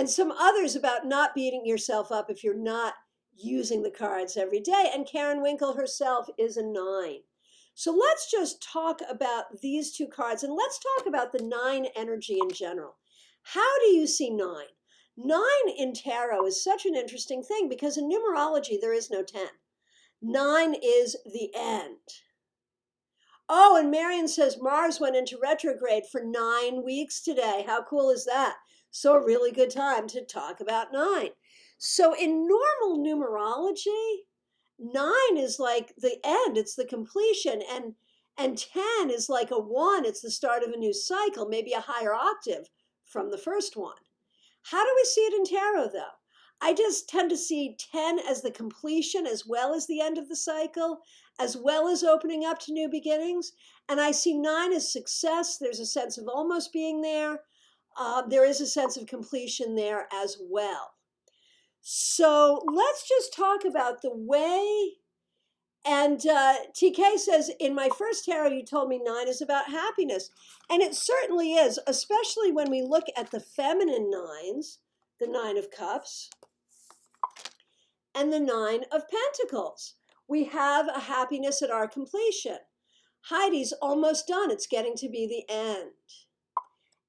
some others about not beating yourself up if you're not using the cards every day. And Karen Winkle herself is a 9. So let's just talk about these 2 cards, and let's talk about the 9 energy in general. How do you see 9? 9 in tarot is such an interesting thing because in numerology there is no 10. 9 is the end. Oh, and Marion says Mars went into retrograde for 9 weeks today. How cool is that? So a really good time to talk about 9. So in normal numerology, 9 is like the end, it's the completion, and 10 is like a 1, it's the start of a new cycle, maybe a higher octave from the first one. How do we see it in tarot, though? I just tend to see 10 as the completion as well as the end of the cycle, as well as opening up to new beginnings. And I see 9 as success. There's a sense of almost being there. There is a sense of completion there as well. So let's just talk about the way. And TK says, in my first tarot, you told me 9 is about happiness. And it certainly is, especially when we look at the feminine 9s, the 9 of Cups and the 9 of Pentacles. We have a happiness at our completion. Heidi's almost done. It's getting to be the end.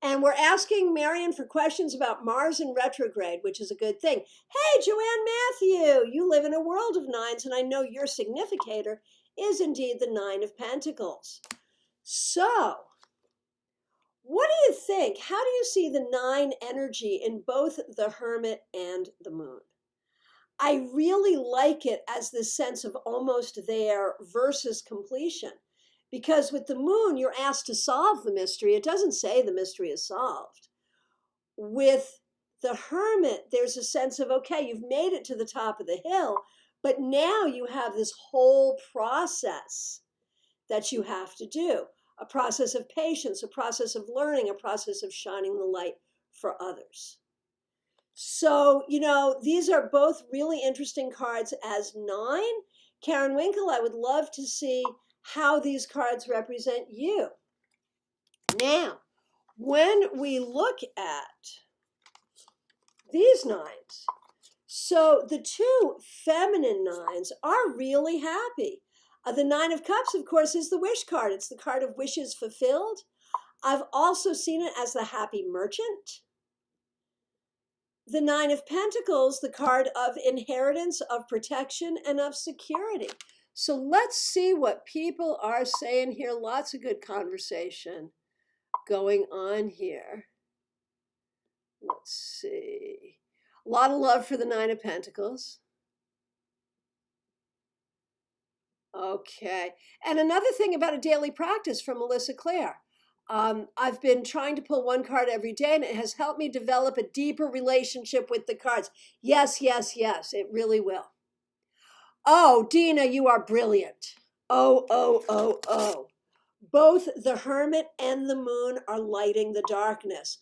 And we're asking Marion for questions about Mars in retrograde, which is a good thing. Hey, Joanne Matthew, you live in a world of 9s, and I know your significator is indeed the 9 of Pentacles. So What do you think? How do you see the 9 energy in both the Hermit and the Moon? I really like it as this sense of almost there versus completion. Because with the Moon, you're asked to solve the mystery. It doesn't say the mystery is solved. With the Hermit, there's a sense of, okay, you've made it to the top of the hill, but now you have this whole process that you have to do. A process of patience, a process of learning, a process of shining the light for others. So, these are both really interesting cards as 9. Karen Winkle, I would love to see how these cards represent you. Now, when we look at these 9s, so the 2 feminine 9s are really happy. The 9 of Cups, of course, is the wish card. It's the card of wishes fulfilled. I've also seen it as the happy merchant. The 9 of Pentacles, the card of inheritance, of protection, and of security. So let's see what people are saying here. Lots of good conversation going on here. Let's see. A lot of love for the 9 of Pentacles. Okay. And another thing about a daily practice from Melissa Clare. I've been trying to pull one card every day, and it has helped me develop a deeper relationship with the cards. Yes, yes, yes, it really will. Oh, Dina, you are brilliant. Oh, oh, oh, oh. Both the Hermit and the Moon are lighting the darkness.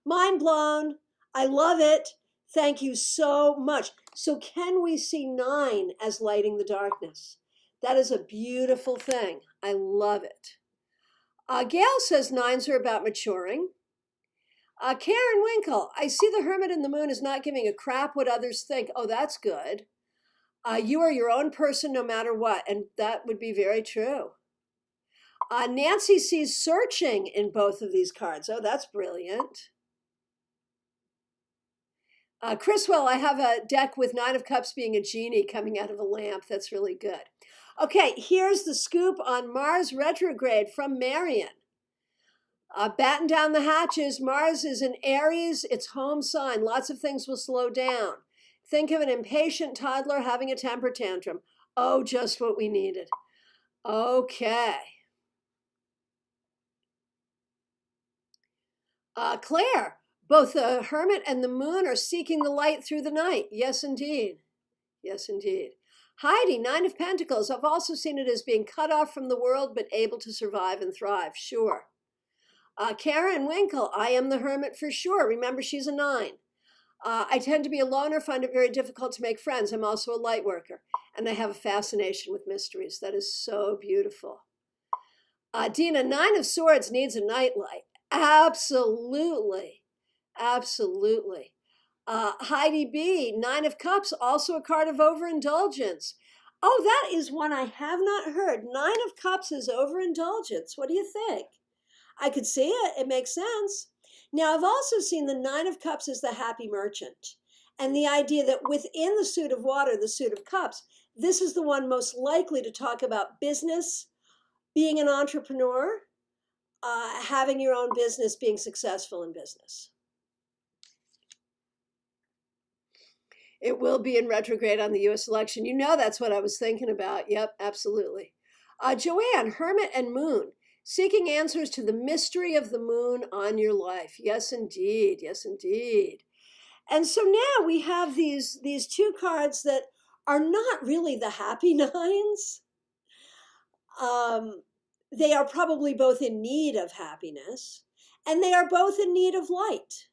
Mind blown. I love it. Thank you so much. So can we see 9 as lighting the darkness? That is a beautiful thing. I love it. Gail says 9s are about maturing. Karen Winkle, I see the Hermit and the Moon is not giving a crap what others think. Oh, that's good. You are your own person no matter what, and that would be very true. Nancy sees searching in both of these cards. Oh, that's brilliant. Chriswell, I have a deck with 9 of Cups being a genie coming out of a lamp. That's really good. Okay, here's the scoop on Mars retrograde from Marion. Batten down the hatches. Mars is in Aries, its home sign. Lots of things will slow down. Think of an impatient toddler having a temper tantrum. Oh, just what we needed. Okay. Claire, both the Hermit and the Moon are seeking the light through the night. Yes, indeed. Yes, indeed. Heidi, 9 of Pentacles. I've also seen it as being cut off from the world, but able to survive and thrive. Sure. Karen Winkle, I am the Hermit for sure. Remember, she's a 9. I tend to be a loner, find it very difficult to make friends. I'm also a light worker, and I have a fascination with mysteries. That is so beautiful. Dina, 9 of Swords needs a nightlight. Absolutely. Absolutely. Heidi B, 9 of Cups, also a card of overindulgence. Oh, that is one I have not heard. 9 of Cups is overindulgence. What do you think? I could see it. It makes sense. Now, I've also seen the 9 of Cups as the happy merchant. And the idea that within the suit of water, the suit of cups, this is the one most likely to talk about business, being an entrepreneur, having your own business, being successful in business. It will be in retrograde on the U.S. election. You know that's what I was thinking about. Yep, absolutely. Joanne, Hermit and Moon, seeking answers to the mystery of the Moon on your life. Yes, indeed. Yes, indeed. And so now we have these 2 cards that are not really the happy 9s. They are probably both in need of happiness, and they are both in need of light.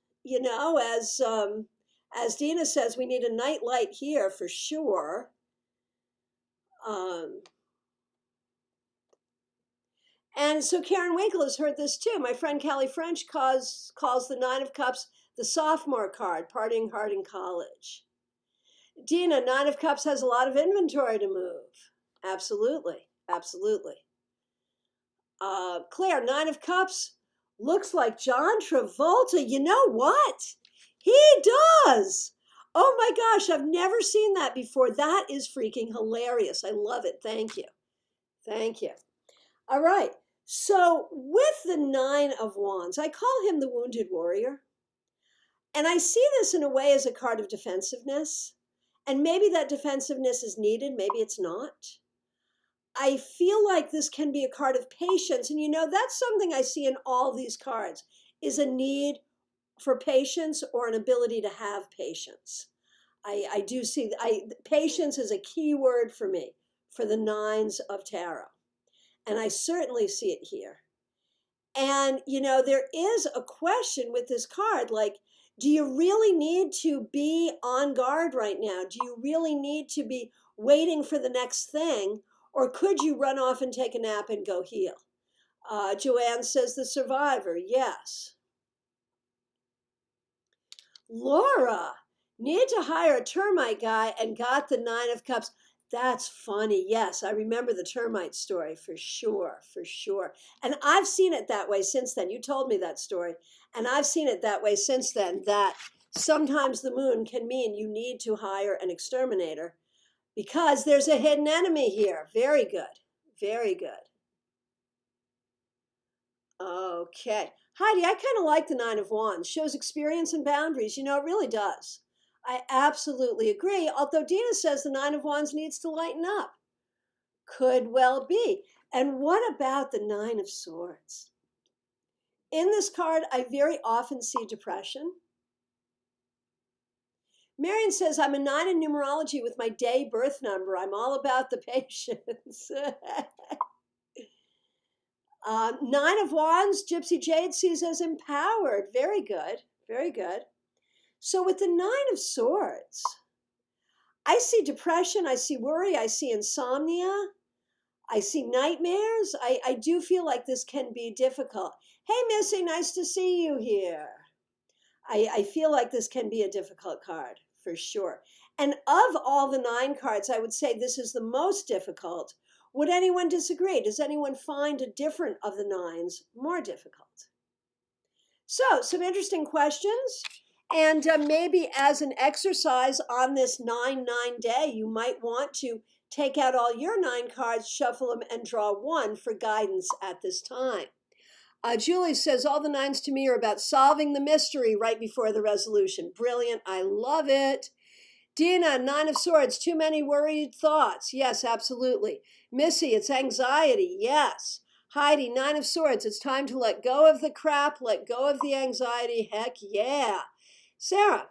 As Dina says, we need a night light here for sure. And so Karen Winkle has heard this too. My friend Callie French calls the 9 of Cups the sophomore card, partying hard in college. Dina, 9 of Cups has a lot of inventory to move. Absolutely, absolutely. Claire, 9 of Cups looks like John Travolta. You know what? He does. Oh my gosh, I've never seen that before. That is freaking hilarious. I love it. Thank you. Thank you. All right. So with the Nine of Wands, I call him the Wounded Warrior. And I see this in a way as a card of defensiveness. And maybe that defensiveness is needed, maybe it's not. I feel like this can be a card of patience. And that's something I see in all these cards, is a need for patience or an ability to have patience. I do see, patience is a key word for me, for the nines of tarot. And I certainly see it here. And, there is a question with this card, like, do you really need to be on guard right now? Do you really need to be waiting for the next thing? Or could you run off and take a nap and go heal? Joanne says the survivor, yes. Laura, need to hire a termite guy and got the Nine of Cups. That's funny. Yes, I remember the termite story for sure, for sure. And I've seen it that way since then. You told me that story. And I've seen it that way since then, that sometimes the moon can mean you need to hire an exterminator because there's a hidden enemy here. Very good. Very good. Okay. Heidi, I kind of like the Nine of Wands. Shows experience and boundaries. It really does. I absolutely agree. Although Dina says the Nine of Wands needs to lighten up. Could well be. And what about the Nine of Swords? In this card, I very often see depression. Marion says, I'm a 9 in numerology with my day birth number. I'm all about the patience. Nine of Wands, Gypsy Jade sees as empowered. Very good. Very good. So with the Nine of Swords, I see depression, I see worry, I see insomnia, I see nightmares. I do feel like this can be difficult. Hey, Missy, nice to see you here. I feel like this can be a difficult card, for sure. And of all the 9 cards, I would say this is the most difficult. Would anyone disagree? Does anyone find a different of the 9s more difficult? So, some interesting questions. And maybe as an exercise on this 9-9 day, you might want to take out all your 9 cards, shuffle them, and draw one for guidance at this time. Julie says, all the 9s to me are about solving the mystery right before the resolution. Brilliant. I love it. Dina, 9 of Swords, too many worried thoughts. Yes, absolutely. Missy, it's anxiety. Yes. Heidi, 9 of Swords, it's time to let go of the crap, let go of the anxiety. Heck yeah. Sarah,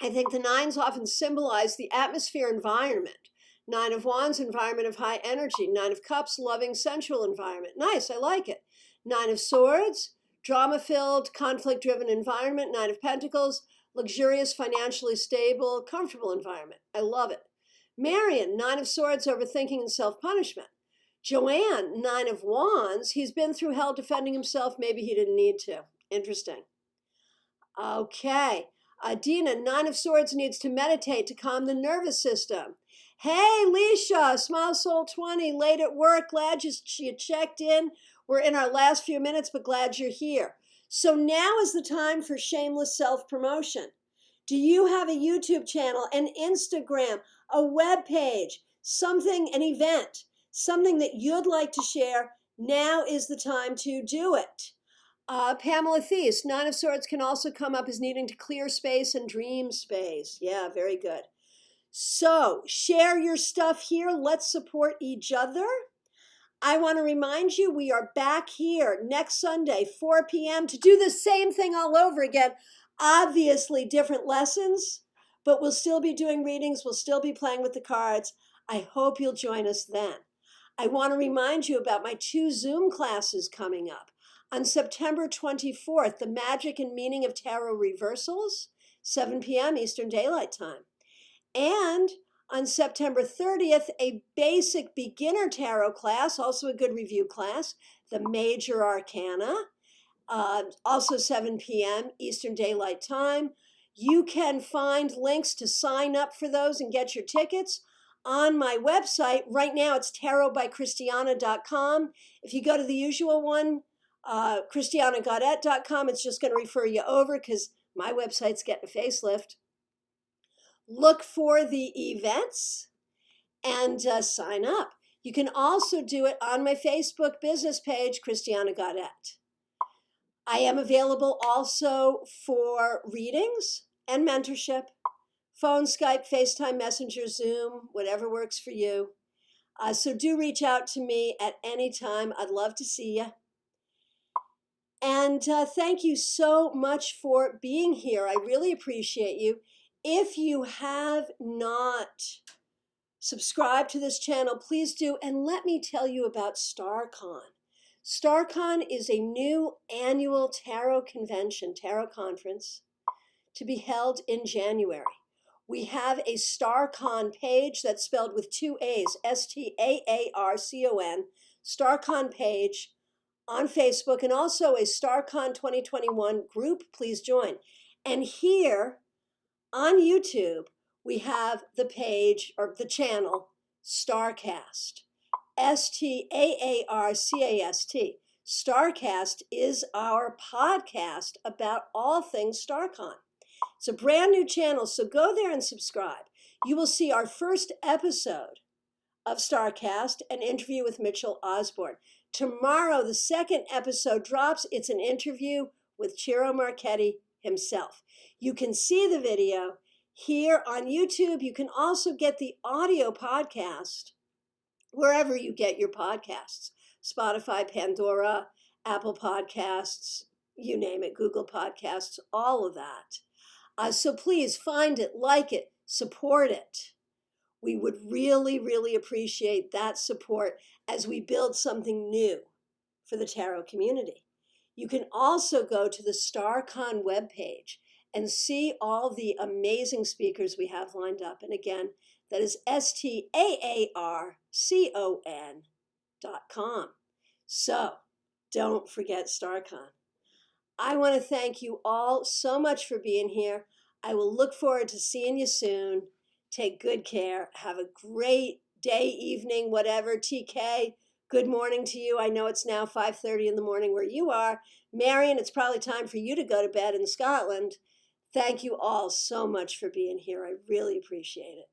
I think the 9s often symbolize the atmosphere environment. 9 of Wands, environment of high energy. 9 of Cups, loving, sensual environment. Nice, I like it. 9 of Swords, drama-filled, conflict-driven environment. 9 of Pentacles, luxurious, financially stable, comfortable environment. I love it. Marion, 9 of Swords, overthinking and self-punishment. Joanne, 9 of Wands, he's been through hell defending himself. Maybe he didn't need to. Interesting. Okay. Dina, 9 of Swords, needs to meditate to calm the nervous system. Hey, Leisha, Smile Soul 20, late at work. Glad you checked in. We're in our last few minutes, but glad you're here. So now is the time for shameless self-promotion. Do you have a YouTube channel, an Instagram, a web page, something, an event, something that you'd like to share? Now is the time to do it. Pamela Thies, 9 of Swords can also come up as needing to clear space and dream space. Yeah, very good. So share your stuff here. Let's support each other. I want to remind you, we are back here next Sunday, 4 p.m. to do the same thing all over again. Obviously different lessons, but we'll still be doing readings. We'll still be playing with the cards. I hope you'll join us then. I want to remind you about my 2 Zoom classes coming up. On September 24th, the Magic and Meaning of Tarot Reversals, 7 p.m. Eastern Daylight Time. And on September 30th, a basic beginner tarot class, also a good review class, the Major Arcana, also 7 p.m. Eastern Daylight Time. You can find links to sign up for those and get your tickets on my website. Right now, it's tarotbychristiana.com. If you go to the usual one, christianagodet.com, it's just going to refer you over because my website's getting a facelift. Look for the events and sign up. You can also do it on my Facebook business page, Christiana Gaudette. I am available also for readings and mentorship, phone, Skype, FaceTime, Messenger, Zoom, whatever works for you. So do reach out to me at any time. I'd love to see you. And thank you so much for being here. I really appreciate you. If you have not subscribed to this channel, please do. And let me tell you about StarCon. StarCon is a new annual tarot convention, tarot conference, to be held in January. We have a StarCon page that's spelled with 2 A's, STAARCON, StarCon page on Facebook, and also a StarCon 2021 group. Please join. And here on YouTube, we have the page or the channel StarCast. STAARCAST. StarCast is our podcast about all things StarCon. It's a brand new channel, so go there and subscribe. You will see our first episode of StarCast, an interview with Mitchell Osborne. Tomorrow, the second episode drops. It's an interview with Ciro Marchetti himself. You can see the video here on YouTube. You can also get the audio podcast wherever you get your podcasts, Spotify, Pandora, Apple Podcasts, you name it, Google Podcasts, all of that. So please find it, like it, support it. We would really, really appreciate that support as we build something new for the tarot community. You can also go to the StarCon webpage and see all the amazing speakers we have lined up. And again, that is STAARCON.com. So don't forget StarCon. I want to thank you all so much for being here. I will look forward to seeing you soon. Take good care. Have a great day, evening, whatever. TK, good morning to you. I know it's now 5:30 in the morning where you are. Marion, it's probably time for you to go to bed in Scotland. Thank you all so much for being here. I really appreciate it.